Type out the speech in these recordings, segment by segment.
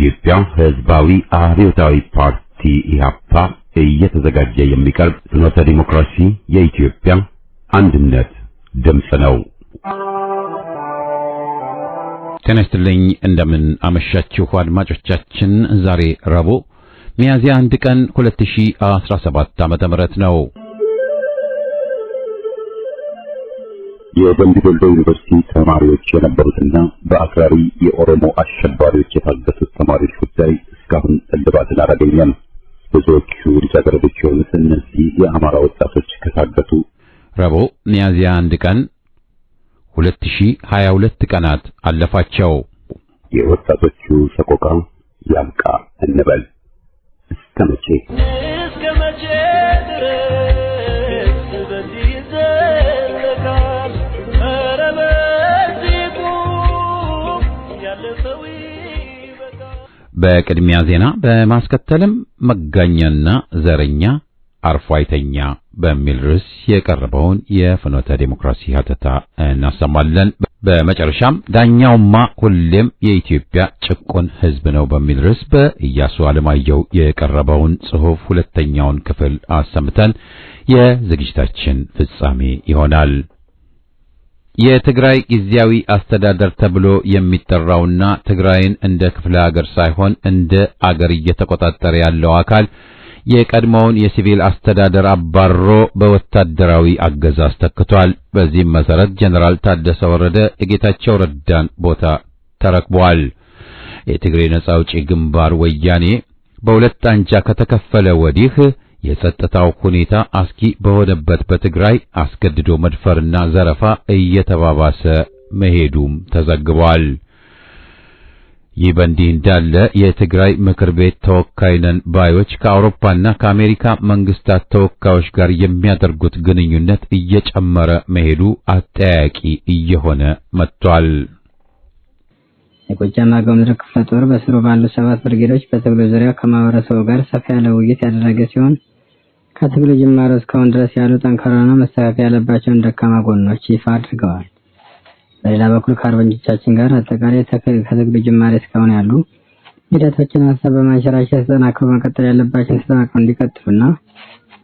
የኢትዮጵያ ሕዝባዊ አብዮታዊ ፓርቲ ኢህአፓ እየተዘጋጀ የሚቀርብ ፍኖተ ዲሞክራሲ የኢትዮጵያ አንድነት ድምፅ ነው። ጤና ይስጥልኝ። እንደምን አመሻችሁ አድማጮቻችን። ዛሬ ረቡዕ ሚያዝያ 1 ቀን 2017 ዓመተ ምህረት ነው። የደምቢ ዶሎ ዩኒቨርሲቲ ተማሪዎች የነበሩትና በአክራሪ የኦሮሞ አሸባሪዎች የታገቱት ተማሪዎች ጉዳይ እስካሁን እልባትን አላገኘም። ብዙዎቹ ልጃገረዶች የሆኑት እነዚህ የአማራ ወጣቶች ከታገቱ ረቡዕ ሚያዝያ 1 ቀን 2022 ቀናት አለፋቸው። የወጣቶቹ ሰቆቃ ያብቃ እንበል። እስከ መቼ ድረስ በዚህ ይዘለቃል? ኧረ በዚህ ቁም፣ ያለፈው ይበቃል። በቅድሚያ ዜና በማስከተልም መጋኛና ዘረኛ አርፎ አይተኛ በሚል ርዕስ የቀረበውን የፍኖተ ዲሞክራሲ ሀተታ እናሰማለን። በመጨረሻም ዳኛውማ ሁሌም የኢትዮጵያ ጭቁን ሕዝብ ነው በሚል ርዕስ በኢያሱ አለማየሁ የቀረበውን ጽሑፍ ሁለተኛውን ክፍል አሰምተን የዝግጅታችን ፍጻሜ ይሆናል። የትግራይ ጊዜያዊ አስተዳደር ተብሎ የሚጠራውና ትግራይን እንደ ክፍለ ሀገር ሳይሆን እንደ አገር እየተቆጣጠረ ያለው አካል የቀድሞውን የሲቪል አስተዳደር አባሮ በወታደራዊ አገዛዝ ተክቷል። በዚህም መሰረት ጀነራል ታደሰ ወረደ የጌታቸው ረዳን ቦታ ተረክቧል። የትግራይ ነጻ አውጪ ግንባር ወያኔ በሁለት አንጃ ከተከፈለ ወዲህ የጸጥታው ሁኔታ አስጊ በሆነበት በትግራይ አስገድዶ መድፈርና ዘረፋ እየተባባሰ መሄዱም ተዘግቧል። ይህ በእንዲህ እንዳለ የትግራይ ምክር ቤት ተወካይ ነን ባዮች ከአውሮፓና ከአሜሪካ መንግስታት ተወካዮች ጋር የሚያደርጉት ግንኙነት እየጨመረ መሄዱ አጠያያቂ እየሆነ መጥቷል። የጎጃም አገው ምድር ክፍለ ጦር በስሩ ባሉ 7 ብርጌዶች በትግሉ ዙሪያ ከማህበረሰቡ ጋር ሰፋ ያለ ውይይት ያደረገ ሲሆን ከትግሉ ጅማሮ እስካሁን ድረስ ያሉ ጠንካራና መስተካከል ያለባቸውን ደካማ ጎኖች ይፋ አድርገዋል። በሌላ በኩል ከአርበኞቻችን ጋር አጠቃላይ ከትግሉ ጅማሬ እስካሁን ያሉ ሂደቶችን ሀሳብ በማንሸራሸር ተጠናክሮ መቀጠል ያለባቸውን ተጠናክሮ እንዲቀጥሉና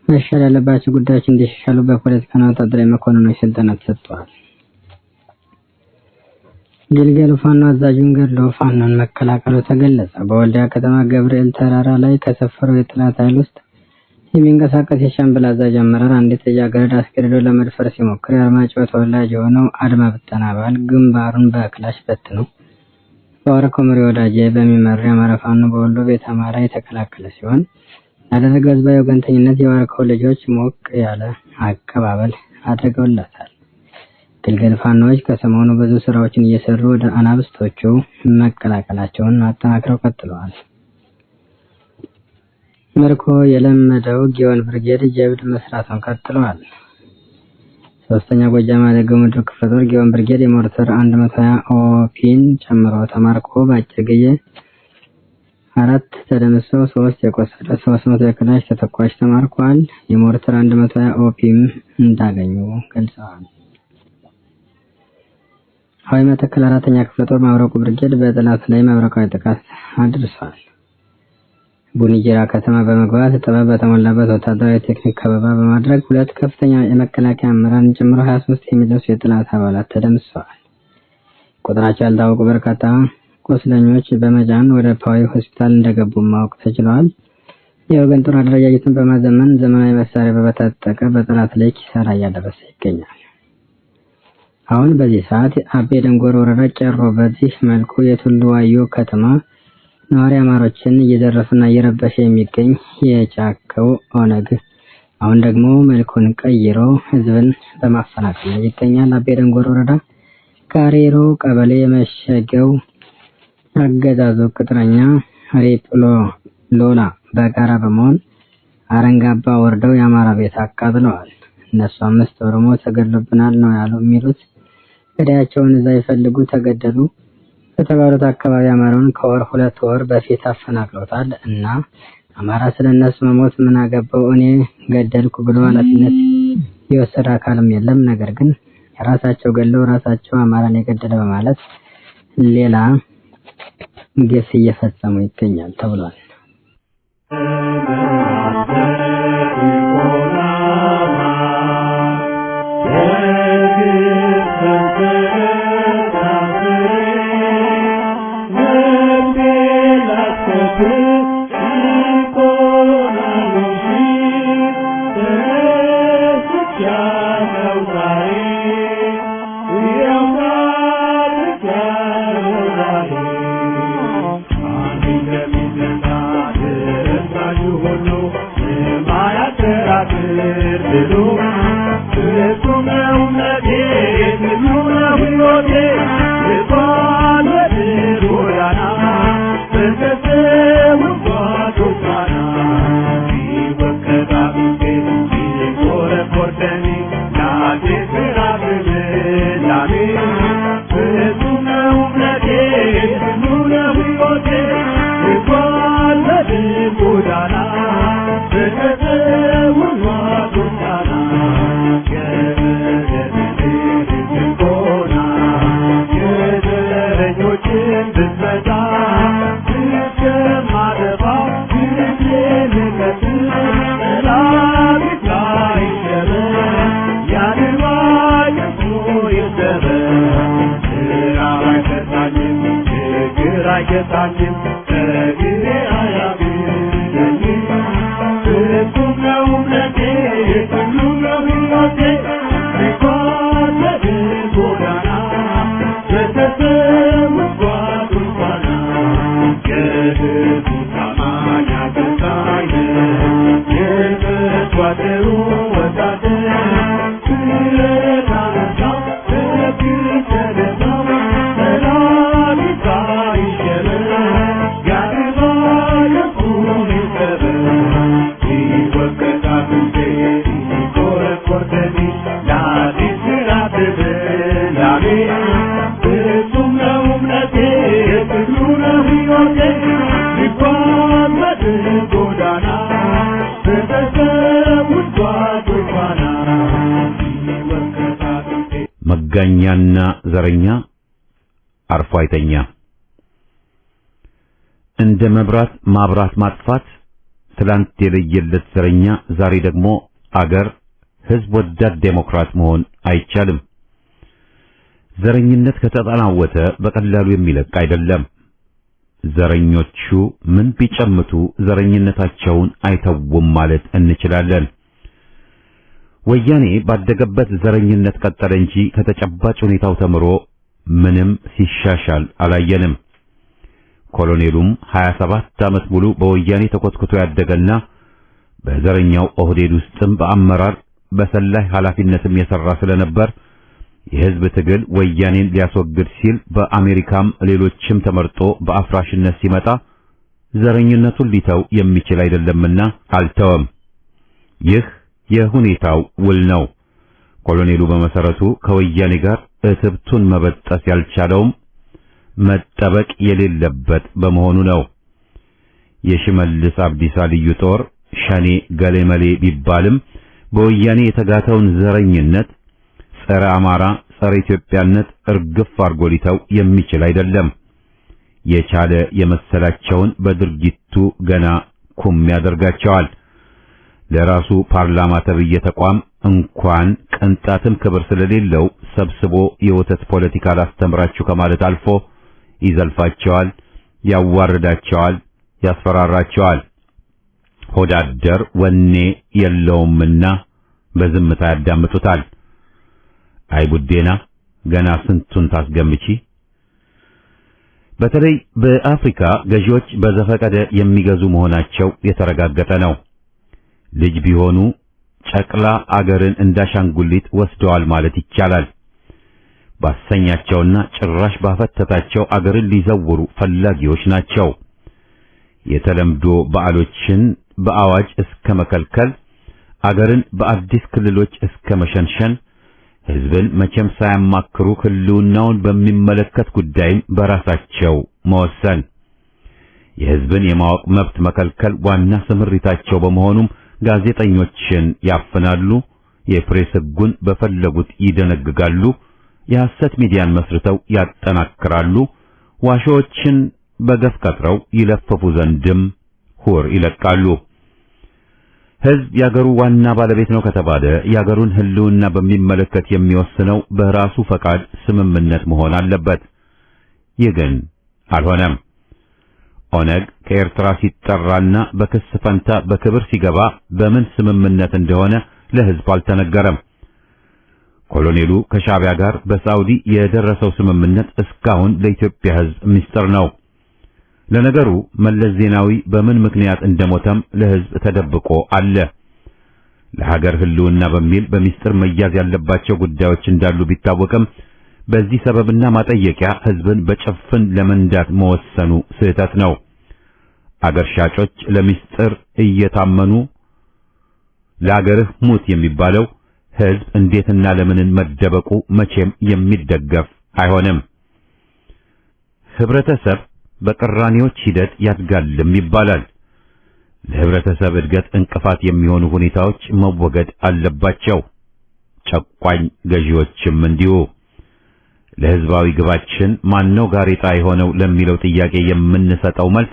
መሻሻል ያለባቸው ጉዳዮች እንዲሻሻሉ በፖለቲካና ወታደራዊ መኮንኖች ስልጠና ተሰጥቷል። ግልገሉ ፋኖ አዛዡን ገድሎ ፋኖን መከላከሉ ተገለጸ። በወልዲያ ከተማ ገብርኤል ተራራ ላይ ከሰፈረው የጠላት ኃይል ውስጥ የሚንቀሳቀስ የሻምበል አዛዥ አመራር አንዲት ልጃገረድ አስገድዶ ለመድፈር ሲሞክር የአርማጭሆ ተወላጅ የሆነው አድማ ብተና አባል ግንባሩን በክላሽ በትኖ በወርቆ ምሪ ወዳጄ በሚመራ የአማራ ፋኖ በወሎ ቤተ አማራ የተከላከለ ሲሆን ያደረገው ህዝባዊ ወገንተኝነት የዋርኮ ልጆች ሞቅ ያለ አቀባበል አድርገውላታል። ግልገል ፋኖዎች ከሰሞኑ ብዙ ስራዎችን እየሰሩ ወደ አናብስቶቹ መቀላቀላቸውን አጠናክረው ቀጥለዋል። ምርኮ የለመደው ጊዮን ብርጌድ ጀብድ መስራቱን ቀጥሏል። ሶስተኛ ጎጃም አገው ምድር ክፍለ ጦር ጊዮን ብርጌድ የሞርተር 120 ኦፒን ጨምሮ ተማርኮ በአጭር ጊዜ 4 ተደምሰው 3 የቆሰለ 300 የክላሽ ተተኳሽ ተማርኳል። የሞርተር 120 ኦፒም እንዳገኙ ገልጸዋል። ሀይ መተከል 4ኛ ክፍለ ጦር ማብረቁ ብርጌድ በጠላት ላይ መብረቃዊ ጥቃት አድርሷል። ቡኒጀራ ከተማ በመግባት ጥበብ በተሞላበት ወታደራዊ ቴክኒክ ከበባ በማድረግ 2 ከፍተኛ የመከላከያ አመራርን ጨምሮ 23 የሚደርሱ የጠላት አባላት ተደምስሰዋል። ቁጥራቸው ያልታወቁ በርካታ ቁስለኞች በመጫን ወደ ፓዊ ሆስፒታል እንደገቡ ማወቅ ተችሏል። የወገን ጦር አደረጃጀትን በማዘመን ዘመናዊ መሳሪያ በመታጠቅ በጠላት ላይ ኪሳራ እያደረሰ ይገኛል። አሁን በዚህ ሰዓት አቤ ደንጎሮ ወረዳ ጨሮ በዚህ መልኩ የቱሉ ዋዮ ከተማ ነዋሪ አማሮችን እየዘረፈና እየረበሸ የሚገኝ የጫካው ኦነግ አሁን ደግሞ መልኩን ቀይሮ ህዝብን በማፈናቀል ይገኛል። አቤ ደንጎሮ ወረዳ ካሬሮ ቀበሌ የመሸገው አገዛዙ ቅጥረኛ ሪፕሎ ሎላ በጋራ በመሆን አረንጋባ ወርደው የአማራ ቤት አቃጥለዋል። እነሱ 5 ኦሮሞ ተገድሎብናል ነው የሚሉት። ገዳያቸውን እዛ ይፈልጉ ተገደሉ ከተባሉት አካባቢ አማራውን ከወር 2 ወር በፊት አፈናቅለውታል እና አማራ ስለነሱ መሞት ምን አገባው እኔ ገደልኩ ብሎ ኃላፊነት የወሰደ አካልም የለም። ነገር ግን ራሳቸው ገለው ራሳቸው አማራን የገደለ በማለት ሌላ ግፍ እየፈጸሙ ይገኛል ተብሏል። መጋኛና ዘረኛ አርፎ አይተኛ። እንደ መብራት ማብራት ማጥፋት ትላንት የለየለት ዘረኛ ዛሬ ደግሞ አገር ህዝብ ወዳድ ዴሞክራት መሆን አይቻልም። ዘረኝነት ከተጠናወተ በቀላሉ የሚለቅ አይደለም። ዘረኞቹ ምን ቢጨምቱ ዘረኝነታቸውን አይተውም ማለት እንችላለን። ወያኔ ባደገበት ዘረኝነት ቀጠለ እንጂ ከተጨባጭ ሁኔታው ተምሮ ምንም ሲሻሻል አላየንም። ኮሎኔሉም 27 ዓመት ሙሉ በወያኔ ተኮትኩቶ ያደገና በዘረኛው ኦህዴድ ውስጥም በአመራር በሰላይ ኃላፊነትም የሰራ ስለነበር የህዝብ ትግል ወያኔን ሊያስወግድ ሲል በአሜሪካም ሌሎችም ተመርጦ በአፍራሽነት ሲመጣ ዘረኝነቱን ሊተው የሚችል አይደለምና አልተወም። ይህ የሁኔታው ውል ነው። ኮሎኔሉ በመሰረቱ ከወያኔ ጋር እትብቱን መበጠስ ያልቻለውም መጠበቅ የሌለበት በመሆኑ ነው። የሽመልስ አብዲሳ ልዩ ጦር ሸኔ ገሌመሌ ቢባልም በወያኔ የተጋተውን ዘረኝነት፣ ጸረ አማራ፣ ጸረ ኢትዮጵያነት እርግፍ አርጎ ሊተው የሚችል አይደለም። የቻለ የመሰላቸውን በድርጊቱ ገና ኩም ያደርጋቸዋል። ለራሱ ፓርላማ ተብዬ ተቋም እንኳን ቅንጣትም ክብር ስለሌለው ሰብስቦ የወተት ፖለቲካ ላስተምራችሁ ከማለት አልፎ ይዘልፋቸዋል፣ ያዋርዳቸዋል፣ ያስፈራራቸዋል። ሆዳደር ወኔ የለውምና በዝምታ ያዳምጡታል። አይ ቡዴና ገና ስንቱን ታስገምቺ። በተለይ በአፍሪካ ገዢዎች በዘፈቀደ የሚገዙ መሆናቸው የተረጋገጠ ነው። ልጅ ቢሆኑ ጨቅላ አገርን እንዳሻንጉሊት ወስደዋል ማለት ይቻላል። ባሰኛቸውና ጭራሽ ባፈተታቸው አገርን ሊዘውሩ ፈላጊዎች ናቸው። የተለምዶ በዓሎችን በአዋጅ እስከ መከልከል፣ አገርን በአዲስ ክልሎች እስከ መሸንሸን፣ ህዝብን መቼም ሳያማክሩ ህልውናውን በሚመለከት ጉዳይም በራሳቸው መወሰን፣ የህዝብን የማወቅ መብት መከልከል ዋና ስምሪታቸው በመሆኑም ጋዜጠኞችን ያፍናሉ፣ የፕሬስ ህጉን በፈለጉት ይደነግጋሉ፣ የሐሰት ሚዲያን መስርተው ያጠናክራሉ፣ ዋሾችን በገፍ ቀጥረው ይለፈፉ ዘንድም ሁር ይለቃሉ። ሕዝብ የአገሩ ዋና ባለቤት ነው ከተባለ የአገሩን ሕልውና በሚመለከት የሚወስነው በራሱ ፈቃድ ስምምነት መሆን አለበት። ይህ ግን አልሆነም። ኦነግ ከኤርትራ ሲጠራና በክስ ፈንታ በክብር ሲገባ በምን ስምምነት እንደሆነ ለሕዝብ አልተነገረም። ኮሎኔሉ ከሻዕቢያ ጋር በሳዑዲ የደረሰው ስምምነት እስካሁን ለኢትዮጵያ ሕዝብ ምስጢር ነው። ለነገሩ መለስ ዜናዊ በምን ምክንያት እንደሞተም ለሕዝብ ተደብቆ አለ። ለሀገር ሕልውና በሚል በሚስጥር መያዝ ያለባቸው ጉዳዮች እንዳሉ ቢታወቅም በዚህ ሰበብና ማጠየቂያ ሕዝብን በጭፍን ለመንዳት መወሰኑ ስህተት ነው። አገር ሻጮች ለሚስጥር እየታመኑ ለአገርህ ሙት የሚባለው ሕዝብ እንዴትና ለምንን መደበቁ መቼም የሚደገፍ አይሆንም። ህብረተሰብ በቅራኔዎች ሂደት ያድጋልም ይባላል። ለህብረተሰብ እድገት እንቅፋት የሚሆኑ ሁኔታዎች መወገድ አለባቸው። ጨቋኝ ገዢዎችም እንዲሁ። ለህዝባዊ ግባችን ማነው ጋሬጣ የሆነው ለሚለው ጥያቄ የምንሰጠው መልስ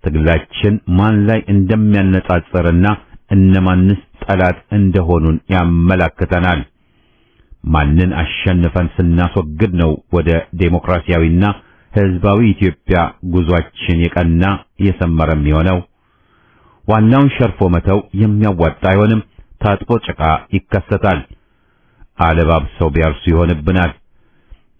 ትግላችን ማን ላይ እንደሚያነጻጽርና እነማንስ ጠላት እንደሆኑን ያመላክተናል። ማንን አሸንፈን ስናስወግድ ነው ወደ ዴሞክራሲያዊና ህዝባዊ ኢትዮጵያ ጉዟችን የቀና የሰመረ የሚሆነው? ዋናውን ሸርፎ መተው የሚያዋጣ አይሆንም። ታጥቆ ጭቃ ይከሰታል። አለባብሰው ቢያርሱ ይሆንብናል።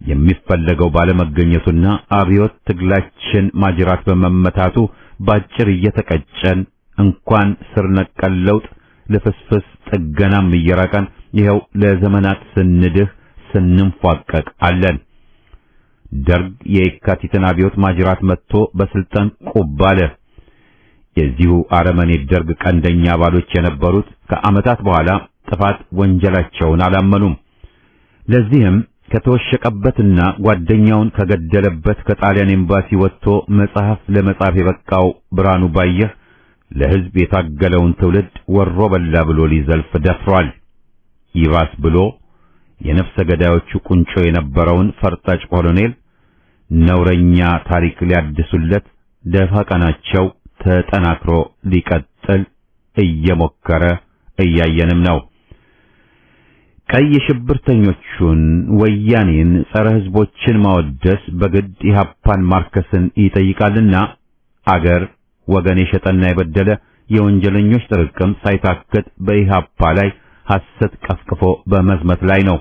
የሚፈለገው ባለመገኘቱና አብዮት ትግላችን ማጅራት በመመታቱ ባጭር እየተቀጨን እንኳን ስር ነቀል ለውጥ ለፍስፍስ ጥገናም እየራቀን ይኸው ለዘመናት ስንድህ ስንንፏቀቅ አለን። ደርግ የካቲትን አብዮት ማጅራት መጥቶ በስልጣን ቁባለ። የዚሁ አረመኔ ደርግ ቀንደኛ አባሎች የነበሩት ከዓመታት በኋላ ጥፋት ወንጀላቸውን አላመኑም። ለዚህም ከተወሸቀበትና ጓደኛውን ከገደለበት ከጣሊያን ኤምባሲ ወጥቶ መጽሐፍ ለመጻፍ የበቃው ብርሃኑ ባየህ ለሕዝብ የታገለውን ትውልድ ወሮ በላ ብሎ ሊዘልፍ ደፍሯል። ይባስ ብሎ የነፍሰ ገዳዮቹ ቁንጮ የነበረውን ፈርጣጭ ኮሎኔል ነውረኛ ታሪክ ሊያድሱለት ደፋ ቀናቸው ተጠናክሮ ሊቀጥል እየሞከረ እያየንም ነው። ቀይ ሽብርተኞቹን ወያኔን ጸረ ሕዝቦችን ማወደስ በግድ ኢህአፓን ማርከስን ይጠይቃልና አገር ወገን የሸጠና የበደለ የወንጀለኞች ጥርቅም ሳይታከት በኢህአፓ ላይ ሐሰት ቀፍቅፎ በመዝመት ላይ ነው።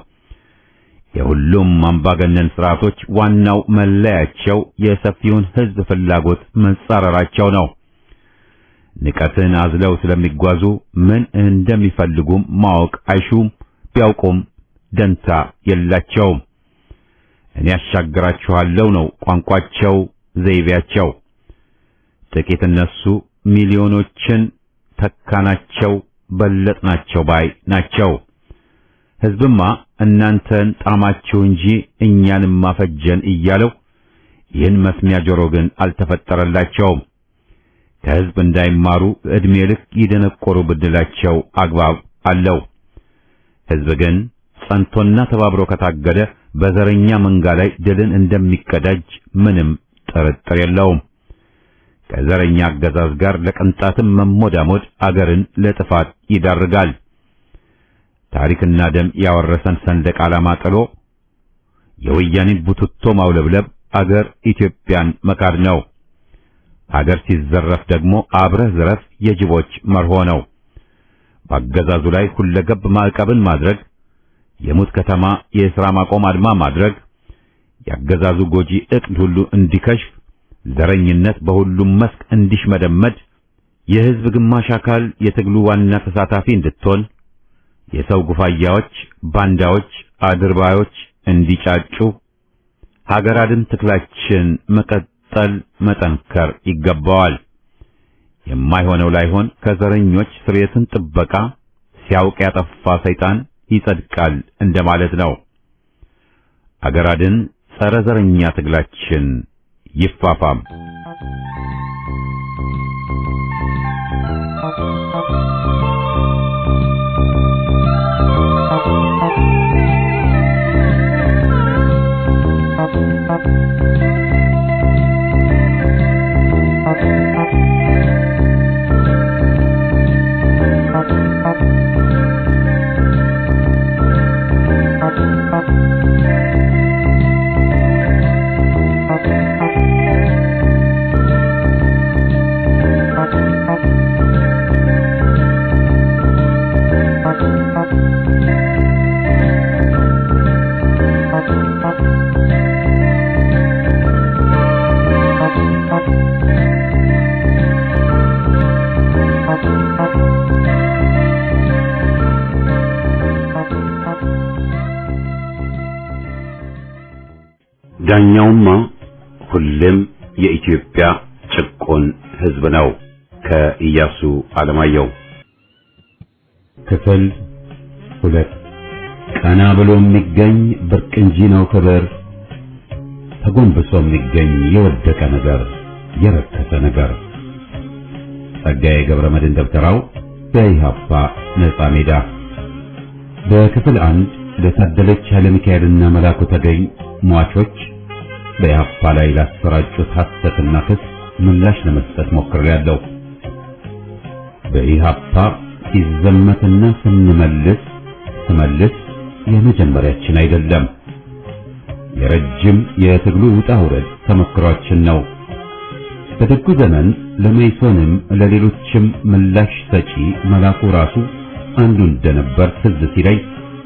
የሁሉም አምባገነን ስርዓቶች ዋናው መለያቸው የሰፊውን ሕዝብ ፍላጎት መጻረራቸው ነው። ንቀትን አዝለው ስለሚጓዙ ምን እንደሚፈልጉም ማወቅ አይሹም። ቢያውቁም ደንታ የላቸውም። እኔ ያሻግራችኋለሁ ነው ቋንቋቸው፣ ዘይቤያቸው። ጥቂት እነሱ ሚሊዮኖችን ተካናቸው፣ በለጥናቸው ባይ ናቸው። ሕዝብማ እናንተን ጣማችሁ እንጂ እኛንም ማፈጀን እያለው ይህን መስሚያ ጆሮ ግን አልተፈጠረላቸውም። ከሕዝብ እንዳይማሩ ዕድሜ ልክ ይደነቆሩ ብድላቸው አግባብ አለው። ሕዝብ ግን ጸንቶና ተባብሮ ከታገደ በዘረኛ መንጋ ላይ ድልን እንደሚቀዳጅ ምንም ጥርጥር የለውም። ከዘረኛ አገዛዝ ጋር ለቅንጣትም መሞዳሞድ አገርን ለጥፋት ይዳርጋል። ታሪክና ደም ያወረሰን ሰንደቅ ዓላማ ጥሎ የወያኔን ቡትቶ ማውለብለብ አገር ኢትዮጵያን መካድ ነው። አገር ሲዘረፍ ደግሞ አብረህ ዝረፍ የጅቦች መርሆ ነው። በአገዛዙ ላይ ሁለገብ ማዕቀብን ማድረግ፣ የሙት ከተማ የሥራ ማቆም አድማ ማድረግ፣ የአገዛዙ ጎጂ ዕቅድ ሁሉ እንዲከሽፍ፣ ዘረኝነት በሁሉም መስክ እንዲሽመደመድ፣ የሕዝብ ግማሽ አካል የትግሉ ዋና ተሳታፊ እንድትሆን፣ የሰው ጉፋያዎች፣ ባንዳዎች፣ አድርባዮች እንዲጫጩ፣ ሀገር አድን ትግላችን መቀጠል መጠንከር ይገባዋል። የማይሆነው ላይሆን ከዘረኞች ስርየትን ጥበቃ ሲያውቅ ያጠፋ ሰይጣን ይጸድቃል እንደማለት ነው። አገር አድን ጸረ ዘረኛ ትግላችን ይፋፋም። ዳኛውማ ሁሌም የኢትዮጵያ ጭቁን ሕዝብ ነው። ከኢያሱ አለማየሁ። ክፍል 2። ቀና ብሎ የሚገኝ ብርቅ እንጂ ነው ክብር፣ ተጎንብሶ የሚገኝ የወደቀ ነገር የረከሰ ነገር። ጸጋዬ ገብረመድህን ደብተራው በኢሃፓ ነጻ ሜዳ። በክፍል 1 ለታደለች ኃይለ ሚካኤልና መላኩ ተገኝ ሟቾች በኢሃፓ ላይ ላሰራጩት ሐሰትና ክስ ምላሽ ለመስጠት ሞክሬያለሁ። በኢሃፓ ሲዘመትና ስመልስ የመጀመሪያችን አይደለም። የረጅም የትግሉ ውጣ ውረድ ተመክሯችን ነው። በደጉ ዘመን ለመይሶንም ለሌሎችም ምላሽ ሰጪ መላኩ ራሱ አንዱ እንደነበር ትዝ ሲለኝ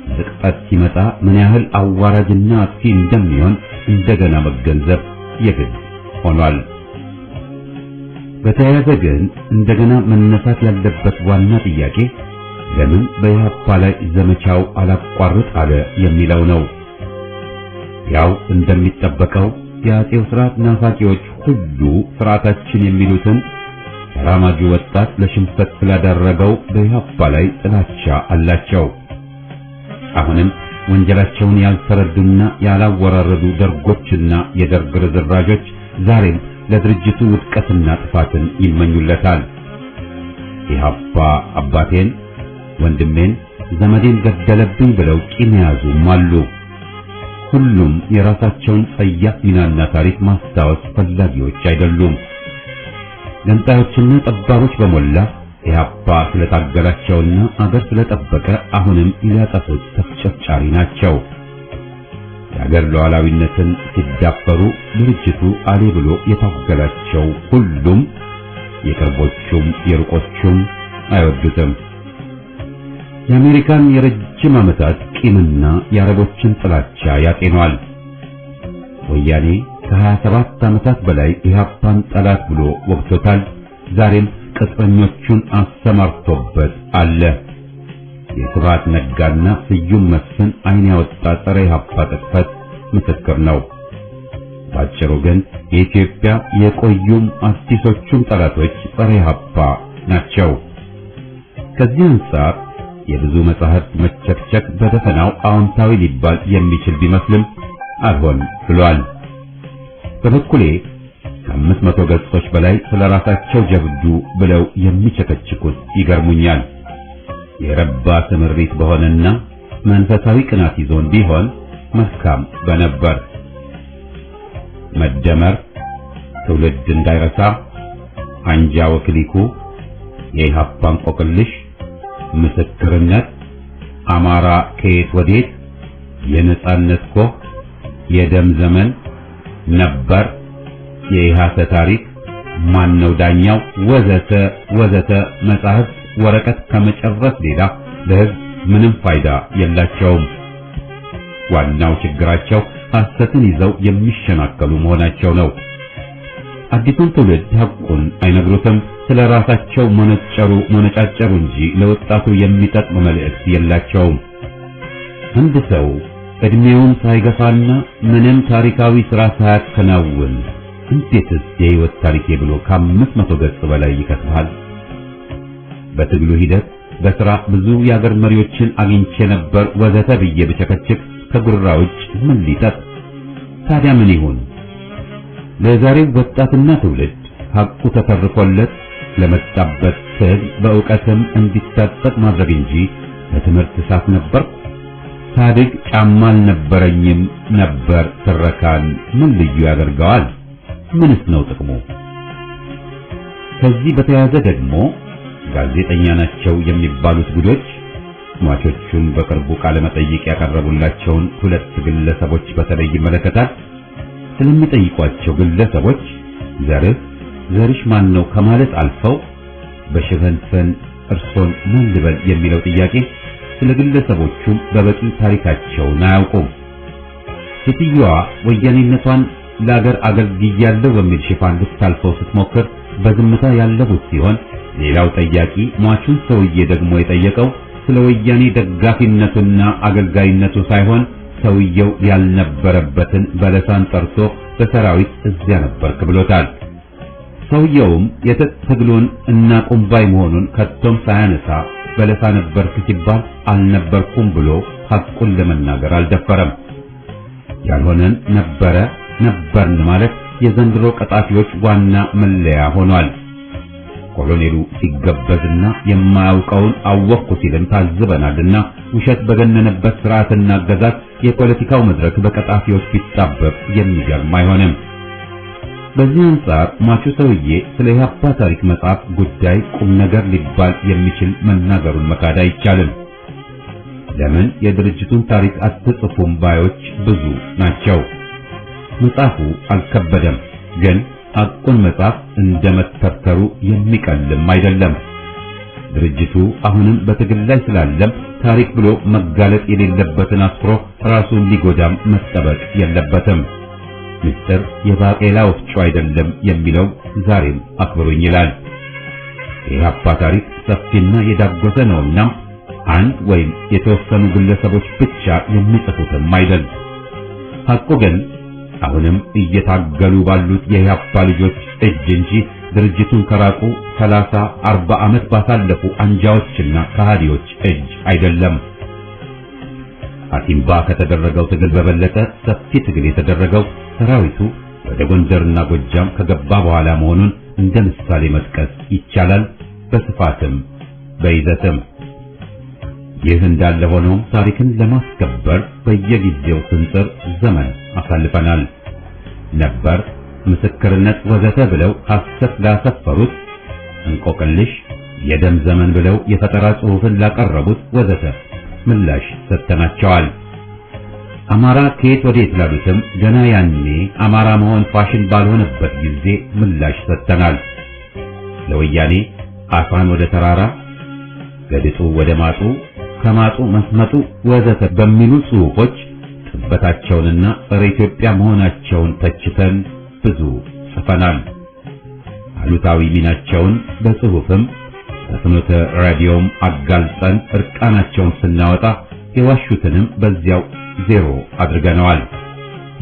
ዝቅጠት ሲመጣ ምን ያህል አዋራጅና አጥፊ እንደሚሆን እንደገና መገንዘብ የግድ ሆኗል። በተያያዘ ግን እንደገና መነሳት ያለበት ዋና ጥያቄ ለምን በኢሃፓ ላይ ዘመቻው አላቋርጥ አለ የሚለው ነው። ያው እንደሚጠበቀው የአጼው ስርዓት ናፋቂዎች ሁሉ ስርዓታችን የሚሉትን ተራማጁ ወጣት ለሽንፈት ስላደረገው በኢሃፓ ላይ ጥላቻ አላቸው። አሁንም ወንጀላቸውን ያልተረዱና ያላወራረዱ ደርጎችና የደርግ ርዝራዦች ዛሬም ለድርጅቱ ውድቀትና ጥፋትን ይመኙለታል። ኢሃፓ አባቴን፣ ወንድሜን፣ ዘመዴን ገደለብኝ ብለው ቂም የያዙም አሉ። ሁሉም የራሳቸውን ጸያፍ ሚናና ታሪክ ማስታወስ ፈላጊዎች አይደሉም። ገንጣዮችና ጠባቦች በሞላ ኢሃፓ ስለታገላቸውና አገር ስለጠበቀ አሁንም ሊያጠፉት ተፍጨርጫሪ ናቸው። የአገር ሉዓላዊነትን ሲዳፈሩ ድርጅቱ አሌ ብሎ የታገላቸው ሁሉም የቅርቦቹም የሩቆቹም አይወዱትም። የአሜሪካን የረጅም ዓመታት ቂምና የአረቦችን ጥላቻ ያጤኗል። ወያኔ ከ27 ዓመታት በላይ ኢሃፓን ጠላት ብሎ ወግቶታል። ዛሬም ቅጥረኞቹን አሰማርቶበት አለ። የስብሐት ነጋና ስዩም መስፍን ዓይን ያወጣ ጸረ ኢሃፓ ቅጥፈት ምስክር ነው። ባጭሩ ግን የኢትዮጵያ የቆዩም አዲሶቹም ጠላቶች ጸረ ኢሃፓ ናቸው። ከዚህ አንጻር የብዙ መጻሕፍት መቸክቸክ በደፈናው አዎንታዊ ሊባል የሚችል ቢመስልም አልሆን ብሏል። በበኩሌ ከ500 ገጾች በላይ ስለራሳቸው ጀብዱ ብለው የሚቸከችኩት ይገርሙኛል። የረባ ትምሪት በሆነና መንፈሳዊ ቅናት ይዞን ቢሆን መልካም በነበር። መደመር፣ ትውልድ እንዳይረሳ፣ አንጃ ወክሊኩ፣ የኢሃፓ እንቆቅልሽ፣ ምስክርነት፣ አማራ ከየት ወዴት፣ የነጻነት ኮህ፣ የደም ዘመን፣ ነበር፣ የኢሃሰ ታሪክ፣ ማነው ዳኛው ወዘተ ወዘተ መጻሕፍት ወረቀት ከመጨረስ ሌላ ለሕዝብ ምንም ፋይዳ የላቸውም። ዋናው ችግራቸው ሐሰትን ይዘው የሚሸናከሉ መሆናቸው ነው። አዲሱን ትውልድ ሐቁን አይነግሩትም። ስለ ራሳቸው መነጫጨሩ እንጂ ለወጣቱ የሚጠቅም መልእክት የላቸውም። አንድ ሰው እድሜውን ሳይገፋና ምንም ታሪካዊ ሥራ ሳያከናውን እንዴትስ የሕይወት ታሪኬ ብሎ ከ500 ገጽ በላይ ይከትባል? በትግሉ ሂደት በሥራ ብዙ የአገር መሪዎችን አግኝቼ ነበር ወዘተ ብዬ ብቸከችክ ከጉራ ውጭ ምን ሊጠጥ? ታዲያ ምን ይሁን? ለዛሬው ወጣትና ትውልድ ሐቁ ተተርኮለት ለመጣበት ትግል በእውቀትም እንዲታጠቅ ማድረግ እንጂ በትምህርት እሳት ነበር ታድግ ጫማ አልነበረኝም ነበር ትረካን ምን ልዩ ያደርገዋል? ምንስ ነው ጥቅሙ? ከዚህ በተያያዘ ደግሞ ጋዜጠኛ ናቸው የሚባሉት ጉዶች ሟቾቹን በቅርቡ ቃለ መጠይቅ ያቀረቡላቸውን 2 ግለሰቦች በተለይ ይመለከታል። ስለሚጠይቋቸው ግለሰቦች ዘርሽ ማን ነው ከማለት አልፈው በሽፈንፈን እርሶን ማን ልበል የሚለው ጥያቄ ስለ ግለሰቦቹም በበቂ ታሪካቸውን አያውቁም። ሴትዮዋ ወያኔነቷን ለአገር አገልግያለሁ በሚል ሽፋን ልታልፈው ስትሞክር በዝምታ ያለፉት ሲሆን ሌላው ጠያቂ ሟቹን ሰውዬ ደግሞ የጠየቀው ስለ ወያኔ ደጋፊነቱና አገልጋይነቱ ሳይሆን ሰውየው ያልነበረበትን በለሳን ጠርቶ በሰራዊት እዚያ ነበርክ ብሎታል። ሰውየውም የትጥቅ ትግሉን እና ቁምባይ መሆኑን ከቶም ሳያነሳ በለሳ ነበርክ ሲባል አልነበርኩም ብሎ ሐቁን ለመናገር አልደፈረም። ያልሆነን ነበርን ማለት የዘንድሮ ቀጣፊዎች ዋና መለያ ሆኗል። ኮሎኔሉ ሲገበዝና የማያውቀውን አወቅኩ ሲልም ታዝበናልና ውሸት በገነነበት ስርዓትና አገዛዝ የፖለቲካው መድረክ በቀጣፊዎች ቢጣበብ የሚገርም አይሆንም። በዚህ አንጻር ሟቹ ሰውዬ ስለ ኢህአፓ ታሪክ መጽሐፍ ጉዳይ ቁም ነገር ሊባል የሚችል መናገሩን መካድ አይቻልም። ለምን የድርጅቱን ታሪክ አትጽፉም ባዮች ብዙ ናቸው። መጽሐፉ አልከበደም፣ ግን ሐቁን መጽሐፍ እንደመተርተሩ የሚቀልም አይደለም። ድርጅቱ አሁንም በትግል ላይ ስላለም ታሪክ ብሎ መጋለጥ የሌለበትን አስፍሮ ራሱን ሊጎዳም መጠበቅ የለበትም። ምስጢር የባቄላ ወፍጮ አይደለም የሚለው ዛሬም አክብሮኝ ይላል። የኢህአፓ ታሪክ ሰፊና የዳጎሰ ነውና አንድ ወይም የተወሰኑ ግለሰቦች ብቻ የሚጽፉትም አይደል። ሐቁ ግን አሁንም እየታገሉ ባሉት የኢህአፓ ልጆች እጅ እንጂ ድርጅቱን ከራቁ 30 40 ዓመት ባሳለፉ አንጃዎችና ከሃዲዎች እጅ አይደለም። አቲምባ ከተደረገው ትግል በበለጠ ሰፊ ትግል የተደረገው ሰራዊቱ ወደ ጎንደርና ጎጃም ከገባ በኋላ መሆኑን እንደ ምሳሌ መጥቀስ ይቻላል። በስፋትም በይዘትም ይህ እንዳለ ሆኖ ታሪክን ለማስከበር በየጊዜው ስንጥር ዘመን አሳልፈናል። ነበር፣ ምስክርነት ወዘተ ብለው ሐሰት ላሰፈሩት፣ እንቆቅልሽ፣ የደም ዘመን ብለው የፈጠራ ጽሑፍን ላቀረቡት ወዘተ ምላሽ ሰጥተናቸዋል። አማራ ከየት ወዴት ላሉትም ገና ያኔ አማራ መሆን ፋሽን ባልሆነበት ጊዜ ምላሽ ሰጥተናል። ለወያኔ አፋን ወደ ተራራ፣ ገድጡ ወደ ማጡ፣ ከማጡ መስመጡ ወዘተ በሚሉ ጽሑፎች ጥበታቸውንና ጸረ ኢትዮጵያ መሆናቸውን ተችተን ብዙ ጽፈናል። አሉታዊ ሚናቸውን በጽሑፍም በፍኖተ ራዲዮም አጋልጠን እርቃናቸውን ስናወጣ የዋሹትንም በዚያው ዜሮ አድርገነዋል።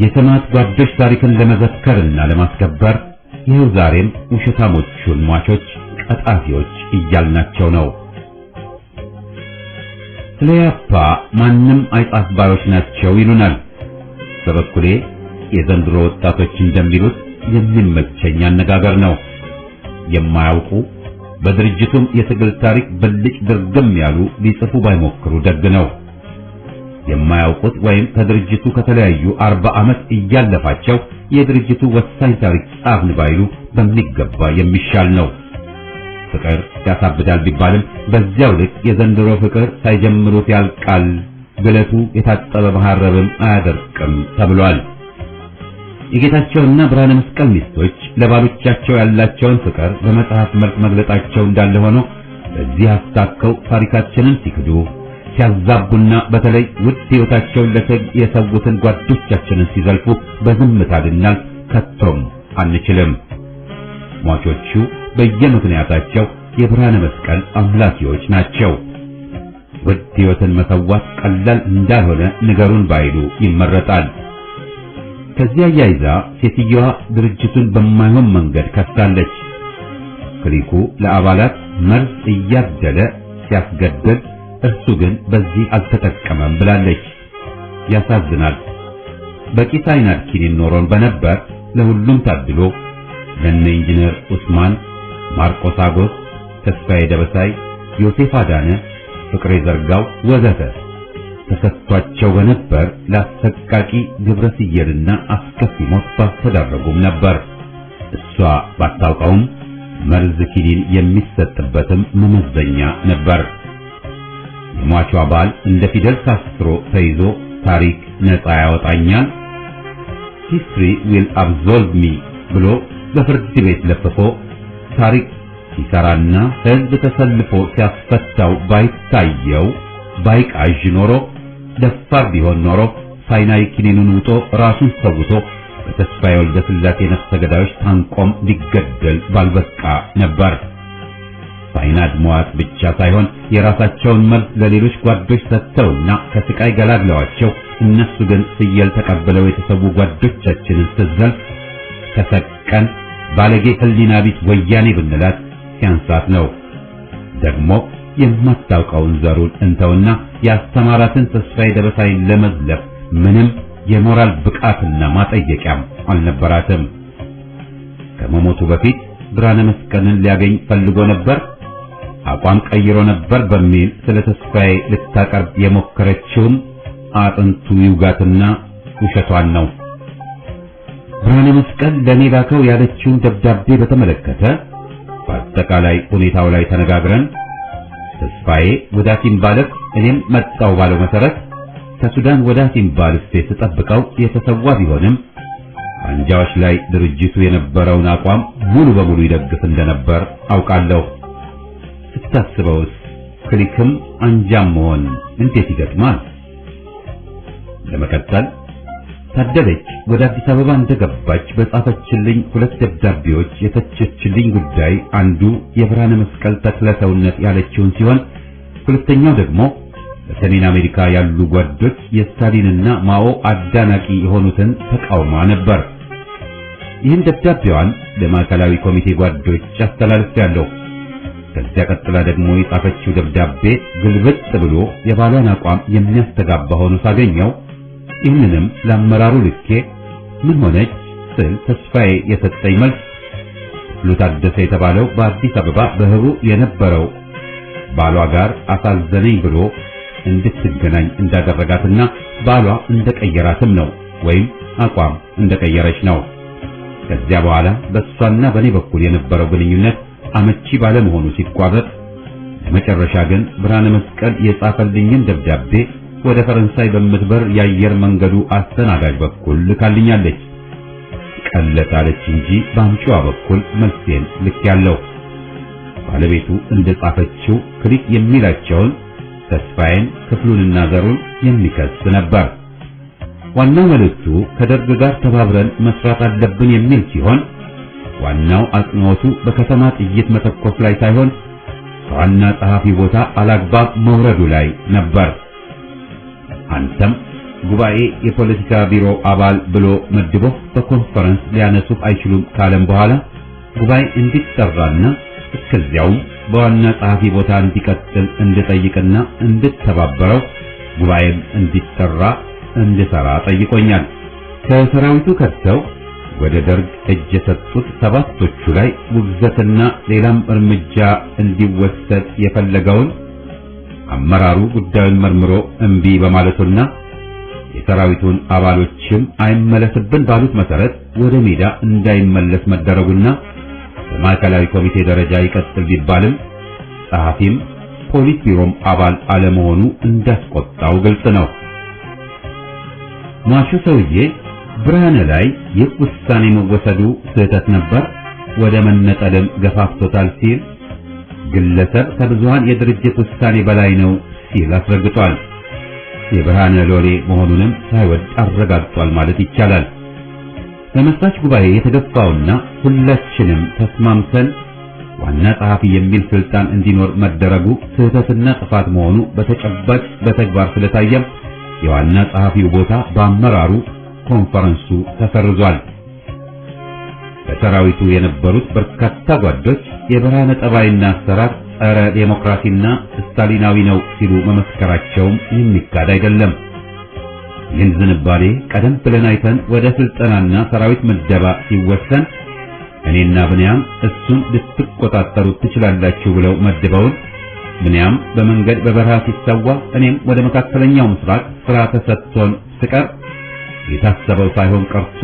የሰማዕት ጓዶች ታሪክን ለመዘከርና ለማስከበር ይኸው ዛሬም ውሸታሞቹን ሟቾች ቀጣፊዎች እያልናቸው ነው። ስለ ኢህአፓ ማንም አይጻፍ ባዮች ናቸው ይሉናል። በበኩሌ የዘንድሮ ወጣቶች እንደሚሉት የሚመቸኝ አነጋገር ነው። የማያውቁ በድርጅቱም የትግል ታሪክ ብልጭ ድርግም ያሉ ሊጽፉ ባይሞክሩ ደግ ነው። የማያውቁት ወይም ከድርጅቱ ከተለያዩ 40 ዓመት እያለፋቸው የድርጅቱ ወሳኝ ታሪክ ጻፍን ባይሉ በሚገባ የሚሻል ነው። ፍቅር ያሳብዳል ቢባልም በዚያው ልክ የዘንድሮ ፍቅር ሳይጀምሩት ያልቃል፣ ግለቱ የታጠበ መሐረብም አያደርቅም ተብሏል። የጌታቸውና ብርሃነ መስቀል ሚስቶች ለባሎቻቸው ያላቸውን ፍቅር በመጽሐፍ መልክ መግለጣቸው እንዳለ ሆኖ በዚህ አስታከው ታሪካችንን ሲክዱ ሲያዛቡና በተለይ ውድ ሕይወታቸውን ለትግል የሰዉትን ጓዶቻችንን ሲዘልፉ በዝምታ ልናልፍ ከቶም አንችልም። ሟቾቹ በየምክንያታቸው የብርሃነ መስቀል አምላኪዎች ናቸው። ውድ ሕይወትን መሰዋት ቀላል እንዳልሆነ ንገሩን ባይሉ ይመረጣል። ከዚያ ያይዛ ሴትየዋ ድርጅቱን በማይሆን መንገድ ከሳለች። ክሊኩ ለአባላት መርዝ እያደለ ሲያስገድል እርሱ ግን በዚህ አልተጠቀመም ብላለች። ያሳዝናል። በቂ ሳይናድ ኪኒን ኖሮን በነበር ለሁሉም ታድሎ ለነ ኢንጂነር ኡስማን፣ ማርቆስ አጎስ፣ ተስፋዬ ደበሳይ፣ ዮሴፍ አዳነ፣ ፍቅሬ ዘርጋው ወዘተ ተሰጥቷቸው በነበር ለአሰቃቂ ግብረ ስየልና አስከፊ ሞት ባስተዳረጉም ነበር። እሷ ባታውቀውም መርዝ ኪኒን የሚሰጥበትም መመዘኛ ነበር። የሟቹ አባል እንደ ፊደል ታስሮ ተይዞ ታሪክ ነፃ ያወጣኛል history will absolve me ብሎ በፍርድ ቤት ለፍፎ ታሪክ ሲሰራና ሕዝብ ተሰልፎ ሲያስፈታው ባይታየው ባይቃዥ ኖሮ ደፋር ቢሆን ኖሮ ሳይናይድ ኪኒኑን ውጦ ራሱን ሰውቶ በተስፋዬ ወልደ ስላሴ ነፍሰ ገዳዮች ታንቆም ሊገደል ባልበቃ ነበር። ፋይናድ መዋጥ ብቻ ሳይሆን የራሳቸውን መብት ለሌሎች ጓዶች ሰጥተውና ከስቃይ ገላግለዋቸው እነሱ ግን ፍየል ተቀብለው የተሰዉ ጓዶቻችንን ስትዘልፍ ተሰቀን ባለጌ ህሊና ቢስ ወያኔ ብንላት ሲያንሳት ነው። ደግሞ የማታውቀውን ዘሩን እንተውና ያስተማራትን ተስፋዬ ደበሳይን ለመዝለፍ ምንም የሞራል ብቃትና ማጠየቂያም አልነበራትም። ከመሞቱ በፊት ብርሃነ መስቀልን ሊያገኝ ፈልጎ ነበር፣ አቋም ቀይሮ ነበር በሚል ስለ ተስፋዬ ልታቀርብ የሞከረችውም አጥንቱ ይውጋትና ውሸቷን ነው። ብርሃነ መስቀል ለኔ ላከው ያለችውን ደብዳቤ በተመለከተ በአጠቃላይ ሁኔታው ላይ ተነጋግረን ተስፋዬ ወደ አሲምባልፍ እኔም መጣው ባለው መሰረት ከሱዳን ወደ አሲምባልፍ ተጠብቀው የተሰዋ ቢሆንም አንጃዎች ላይ ድርጅቱ የነበረውን አቋም ሙሉ በሙሉ ይደግፍ እንደነበር አውቃለሁ። ስታስበውስ ክሊክም አንጃም መሆን እንዴት ይገጥማል? ለመቀጠል ታደለች ወደ አዲስ አበባ እንደገባች በጻፈችልኝ 2 ደብዳቤዎች የተቸችልኝ ጉዳይ አንዱ የብርሃነ መስቀል ተክለ ሰውነት ያለችውን ሲሆን ሁለተኛው ደግሞ በሰሜን አሜሪካ ያሉ ጓዶች የስታሊንና ማኦ አዳናቂ የሆኑትን ተቃውማ ነበር። ይህን ደብዳቤዋን ለማዕከላዊ ኮሚቴ ጓዶች አስተላልፌያለሁ። ከዚያ ቀጥላ ደግሞ የጻፈችው ደብዳቤ ግልብጥ ብሎ የባሏን አቋም የሚያስተጋባ ሆኖ ሳገኘው ይህንንም ለአመራሩ ልኬ ምን ሆነች ስል ተስፋዬ የሰጠኝ መልስ ክፍሉ ታደሰ የተባለው በአዲስ አበባ በህቡ የነበረው ባሏ ጋር አሳዘነኝ ብሎ እንድትገናኝ እንዳደረጋትና ባሏ እንደቀየራትም ነው ወይም አቋም እንደቀየረች ነው። ከዚያ በኋላ በእሷና በኔ በኩል የነበረው ግንኙነት አመቺ ባለመሆኑ ሲቋረጥ ለመጨረሻ ግን ብርሃነ መስቀል የጻፈልኝን ደብዳቤ ወደ ፈረንሳይ በምትበር የአየር መንገዱ አስተናጋጅ በኩል ልካልኛለች። ቀለጣለች እንጂ በአምጪዋ በኩል መልሴን ልኬያለሁ። ባለቤቱ እንደጻፈችው ክሊክ የሚላቸውን ተስፋዬን ክፍሉንና ዘሩን የሚከስ ነበር። ዋናው መልእክቱ ከደርግ ጋር ተባብረን መስራት አለብን የሚል ሲሆን ዋናው አጽንዖቱ በከተማ ጥይት መተኮስ ላይ ሳይሆን ከዋና ጸሐፊ ቦታ አላግባብ መውረዱ ላይ ነበር። አንተም ጉባኤ የፖለቲካ ቢሮ አባል ብሎ መድቦ በኮንፈረንስ ሊያነሱት አይችሉም ካለም በኋላ ጉባኤ እንዲጠራና እስከዚያውም በዋና ጸሐፊ ቦታ እንዲቀጥል እንድጠይቅና እንድተባበረው ጉባኤም እንዲጠራ እንድሰራ ጠይቆኛል። ከሰራዊቱ ከተው ወደ ደርግ እጅ የሰጡት 7ቶቹ ላይ ውግዘትና ሌላም እርምጃ እንዲወሰድ የፈለገውን አመራሩ ጉዳዩን መርምሮ እምቢ በማለቱና የሰራዊቱን አባሎችም አይመለስብን ባሉት መሰረት ወደ ሜዳ እንዳይመለስ መደረጉና በማዕከላዊ ኮሚቴ ደረጃ ይቀጥል ቢባልም ጸሐፊም ፖሊስ ቢሮም አባል አለመሆኑ እንዳስቆጣው ግልጽ ነው። ሟቹ ሰውዬ ብርሃነ ላይ ይህ ውሳኔ መወሰዱ ስህተት ነበር፣ ወደ መነጠልም ገፋፍቶታል ሲል ግለሰብ ከብዙሃን የድርጅት ውሳኔ በላይ ነው ሲል አስረግጧል። የብርሃነ ሎሌ መሆኑንም ሳይወድ አረጋግጧል ማለት ይቻላል። በመስራች ጉባኤ የተገፋውና ሁላችንም ተስማምተን ዋና ጸሐፊ የሚል ስልጣን እንዲኖር መደረጉ ስህተትና ጥፋት መሆኑ በተጨባጭ በተግባር ስለታየም የዋና ጸሐፊው ቦታ በአመራሩ ኮንፈረንሱ ተሰርዟል። በሰራዊቱ የነበሩት በርካታ ጓዶች የብርሃነ ጠባይና አሰራር ጸረ ዴሞክራሲና ስታሊናዊ ነው ሲሉ መመስከራቸውም የሚካድ አይደለም። ይህን ዝንባሌ ቀደም ብለን አይተን ወደ ስልጠናና ሰራዊት ምደባ ሲወሰን እኔና ብንያም እሱን ልትቆጣጠሩት ትችላላችሁ ብለው መድበውን ብንያም በመንገድ በበረሃ ሲሰዋ እኔም ወደ መካከለኛው ምስራቅ ስራ ተሰጥቶን ስቀር የታሰበው ሳይሆን ቀርቶ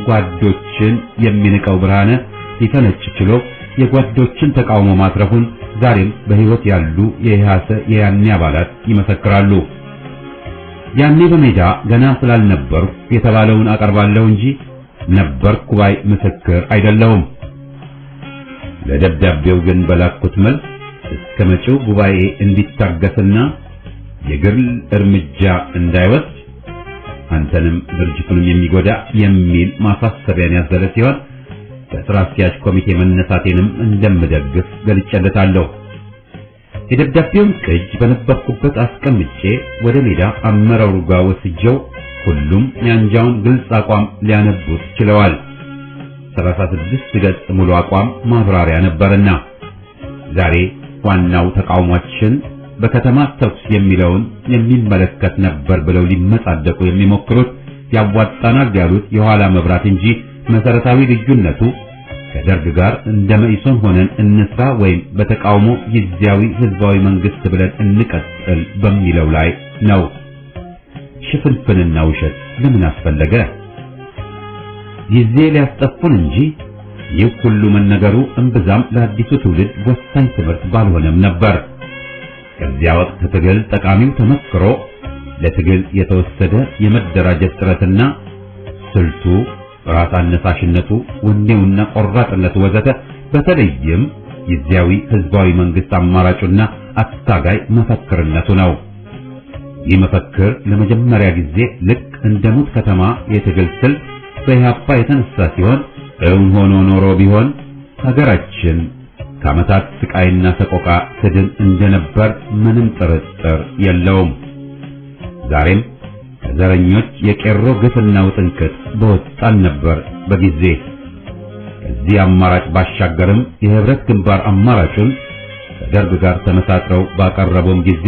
ጓዶችን የሚንቀው ብርሃነ ሊፈነጭ ችሎ የጓዶችን ተቃውሞ ማትረፉን ዛሬም በሕይወት ያሉ የኢህአሰ የያኔ አባላት ይመሰክራሉ። ያኔ በሜዳ ገና ስላልነበርኩ የተባለውን አቀርባለሁ እንጂ ነበርኩ ባይ ምስክር አይደለሁም። ለደብዳቤው ግን በላኩት መልስ እስከ መጪው ጉባኤ እንዲታገስና የግል እርምጃ እንዳይወስድ አንተንም ድርጅቱንም የሚጎዳ የሚል ማሳሰቢያን ያዘለ ሲሆን በስራ አስኪያጅ ኮሚቴ መነሳቴንም እንደምደግፍ ገልጬለታለሁ። የደብዳቤውን ቅጅ በነበርኩበት አስቀምጬ ወደ ሜዳ አመራሩ ጋር ወስጄው ሁሉም የአንጃውን ግልጽ አቋም ሊያነቡት ችለዋል። 36 ገጽ ሙሉ አቋም ማብራሪያ ነበርና ዛሬ ዋናው ተቃውሟችን በከተማ ተኩስ የሚለውን የሚመለከት ነበር ብለው ሊመጻደቁ የሚሞክሩት ያዋጣናል ያሉት የኋላ መብራት እንጂ መሰረታዊ ልዩነቱ ከደርግ ጋር እንደ መኢሶን ሆነን እንስራ ወይም በተቃውሞ ጊዜያዊ ህዝባዊ መንግስት ብለን እንቀጥል በሚለው ላይ ነው። ሽፍንፍንና ውሸት ለምን አስፈለገ? ጊዜ ሊያስጠፉን እንጂ ይህ ሁሉ መነገሩ እምብዛም ለአዲሱ ትውልድ ወሳኝ ትምህርት ባልሆነም ነበር። ከዚያ ወቅት ትግል ጠቃሚው ተመክሮ ለትግል የተወሰደ የመደራጀት ጥረትና ስልቱ፣ ራስ አነሳሽነቱ፣ ወኔውና ቆራጥነቱ ወዘተ በተለይም ጊዜያዊ ህዝባዊ መንግስት አማራጩና አታጋይ መፈክርነቱ ነው። ይህ መፈክር ለመጀመሪያ ጊዜ ልክ እንደ ሙት ከተማ የትግል ስልት በኢህአፓ የተነሳ ሲሆን እውን ሆኖ ኖሮ ቢሆን ሀገራችን ከዓመታት ስቃይና ሰቆቃ ትድን እንደነበር ምንም ጥርጥር የለውም። ዛሬም ከዘረኞች የቄሮ ግፍና ውጥንቅጥ በወጣን ነበር በጊዜ። ከዚህ አማራጭ ባሻገርም የህብረት ግንባር አማራጩን ከደርግ ጋር ተመሳጥረው ባቀረበውም ጊዜ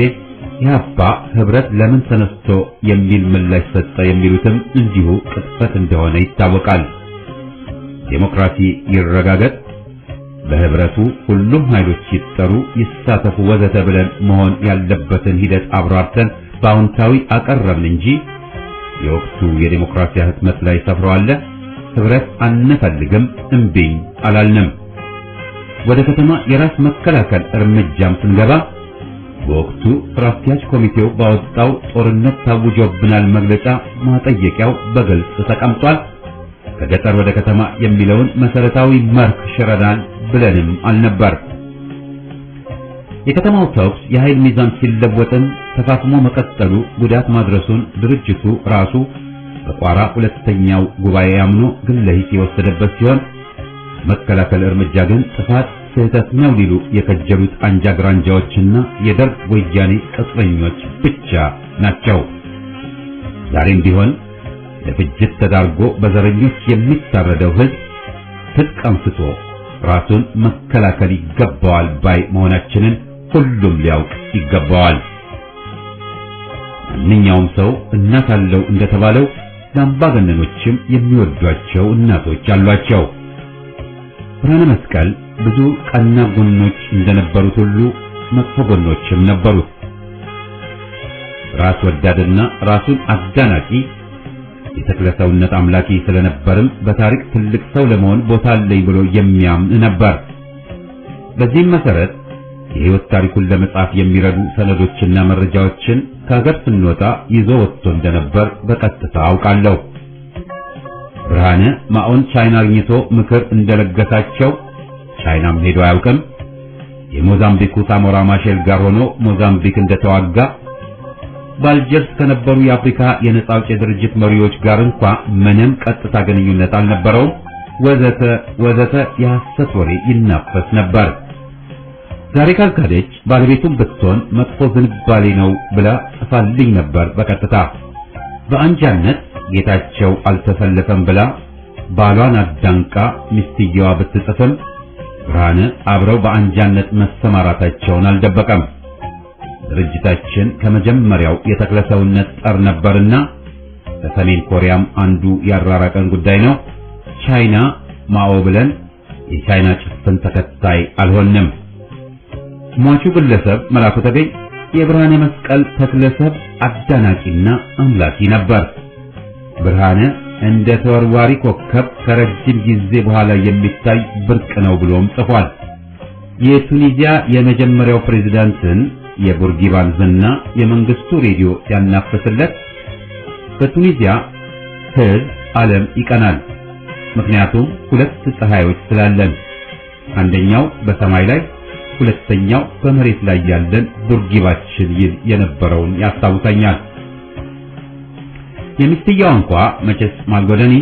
ኢህአፓ ህብረት ለምን ተነስቶ የሚል ምላሽ ሰጠ የሚሉትም እንዲሁ ቅጥፈት እንደሆነ ይታወቃል። ዴሞክራሲ ይረጋገጥ፣ በህብረቱ ሁሉም ኃይሎች ይጠሩ፣ ይሳተፉ ወዘተ ብለን መሆን ያለበትን ሂደት አብራርተን በአዎንታዊ አቀረብን እንጂ የወቅቱ የዴሞክራሲ ህትመት ላይ ሰፍሯል ህብረት አንፈልግም እምቢኝ አላልንም። ወደ ከተማ የራስ መከላከል እርምጃም ስንገባ በወቅቱ ስራ አስኪያጅ ኮሚቴው ባወጣው ጦርነት ታውጆብናል መግለጫ ማጠየቂያው በግልጽ ተቀምጧል። ከገጠር ወደ ከተማ የሚለውን መሰረታዊ መርህ ሽረናል ብለንም አልነበር። የከተማው ተኩስ የኃይል ሚዛን ሲለወጥም ተፋፍሞ መቀጠሉ ጉዳት ማድረሱን ድርጅቱ ራሱ በቋራ ሁለተኛው ጉባኤ አምኖ ግለሂስ የወሰደበት ሲሆን መከላከል እርምጃ ግን ጥፋት ስህተት ነው ሊሉ የከጀሉት አንጃ ግራንጃዎችና የደርግ ወያኔ ቅጥረኞች ብቻ ናቸው። ዛሬም ቢሆን ለፍጅት ተዳርጎ በዘረኞች የሚታረደው ህዝብ ትጥቅ አንስቶ ራሱን መከላከል ይገባዋል ባይ መሆናችንን ሁሉም ሊያውቅ ይገባዋል። ማንኛውም ሰው እናት አለው እንደተባለው ለአምባገነኖችም የሚወዷቸው እናቶች አሏቸው። ብርሃነ መስቀል ብዙ ቀና ጎኖች እንደነበሩት ሁሉ መጥፎ ጎኖችም ነበሩት። ራስ ወዳድና ራሱን አዳናቂ የተክለሰውነት አምላኪ ስለነበርም በታሪክ ትልቅ ሰው ለመሆን ቦታ አለኝ ብሎ የሚያምን ነበር። በዚህም መሰረት የህይወት ታሪኩን ለመጻፍ የሚረዱ ሰነዶችና መረጃዎችን ከሀገር ስንወጣ ይዞ ወጥቶ እንደነበር በቀጥታ አውቃለሁ። ብርሃነ ማኦን ቻይና አግኝቶ ምክር እንደለገሳቸው ቻይናም ሄዶ አያውቅም። የሞዛምቢኩ ሳሞራ ማሼል ጋር ሆኖ ሞዛምቢክ እንደተዋጋ በአልጀርስ ከነበሩ የአፍሪካ የነጻ አውጪ ድርጅት መሪዎች ጋር እንኳን ምንም ቀጥታ ግንኙነት አልነበረውም ወዘተ ወዘተ የሐሰት ወሬ ይናፈስ ነበር። ዛሬ ካልካደች ባለቤቱም ብትሆን መጥፎ ዝንባሌ ነው ብላ ጽፋልኝ ነበር በቀጥታ። በአንጃነት ጌታቸው አልተሰለፈም ብላ ባሏን አዳንቃ ሚስትየዋ ብትጽፍም ብርሃነ አብረው በአንጃነት መሰማራታቸውን አልደበቀም። ድርጅታችን ከመጀመሪያው የተክለሰውነት ጠር ነበርና ከሰሜን ኮሪያም አንዱ ያራራቀን ጉዳይ ነው። ቻይና ማኦ ብለን የቻይና ጭፍን ተከታይ አልሆንም። ሟቹ ግለሰብ መላኩ ተገኝ የብርሃነ መስቀል ተክለሰብ አዳናቂና አምላኪ ነበር። ብርሃነ እንደ ተወርዋሪ ኮከብ ከረጅም ጊዜ በኋላ የሚታይ ብርቅ ነው ብሎም ጽፏል። የቱኒዚያ የመጀመሪያው ፕሬዝዳንትን የቡርጊባን ዝና የመንግስቱ ሬዲዮ ሲያናፍስለት በቱኒዚያ ህዝብ ዓለም ይቀናል። ምክንያቱም ሁለት ፀሐዮች ስላለን፣ አንደኛው በሰማይ ላይ፣ ሁለተኛው በመሬት ላይ ያለን ቡርጊባችን ይል የነበረውን ያስታውሰኛል። የሚስትየው እንኳ መቼስ ማልጎደኒ፣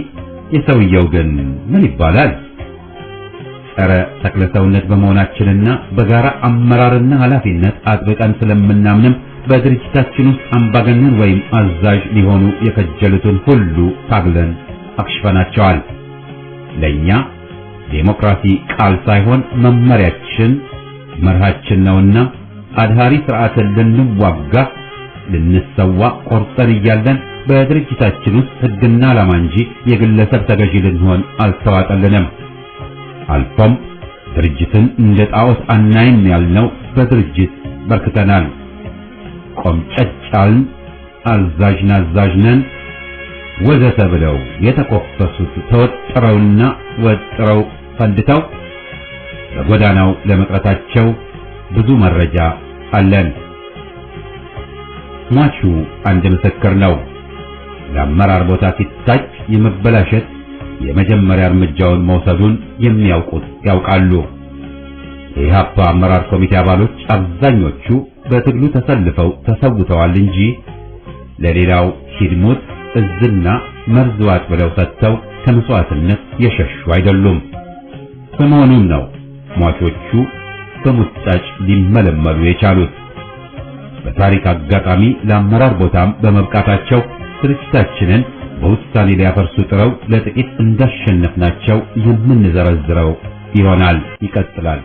የሰውየው ግን ምን ይባላል? ጸረ ተክለሰውነት በመሆናችንና በጋራ አመራርና ኃላፊነት አጥብቀን ስለምናምንም በድርጅታችን ውስጥ አምባገነን ወይም አዛዥ ሊሆኑ የከጀሉትን ሁሉ ታግለን አክሽፈናቸዋል። ለኛ ዴሞክራሲ ቃል ሳይሆን መመሪያችን መርሃችን ነውና አድሃሪ ስርዓትን ልንዋጋ ልንሰዋ ቆርጠን እያለን በድርጅታችን ውስጥ ሕግና ዓላማ እንጂ የግለሰብ ተገዢ ልንሆን አልተዋጠልንም። አልፎም ድርጅትን እንደ ጣዖት አናይም ያልነው በድርጅት በርክተናል። ቆምጨጫልን፣ አዛዥ ናዛዥ ነን ወዘተ ብለው የተኮፈሱት ተወጥረውና ወጥረው ፈንድተው በጎዳናው ለመቅረታቸው ብዙ መረጃ አለን። ሟቹ አንድ ምስክር ነው። ለአመራር ቦታ ሲታጭ የመበላሸት የመጀመሪያ እርምጃውን መውሰዱን የሚያውቁት ያውቃሉ። የኢህአፓ አመራር ኮሚቴ አባሎች አብዛኞቹ በትግሉ ተሰልፈው ተሰውተዋል እንጂ ለሌላው ሂድሙት እዝና መርዝ ዋጥ ብለው ሰጥተው ከመስዋዕትነት የሸሹ አይደሉም። በመሆኑም ነው ሟቾቹ በሙጫጭ ሊመለመሉ የቻሉት። በታሪክ አጋጣሚ ለአመራር ቦታም በመብቃታቸው ድርጅታችንን በውሳኔ ሊያፈርሱ ጥረው ለጥቂት እንዳሸነፍናቸው የምንዘረዝረው ይሆናል። ይቀጥላል።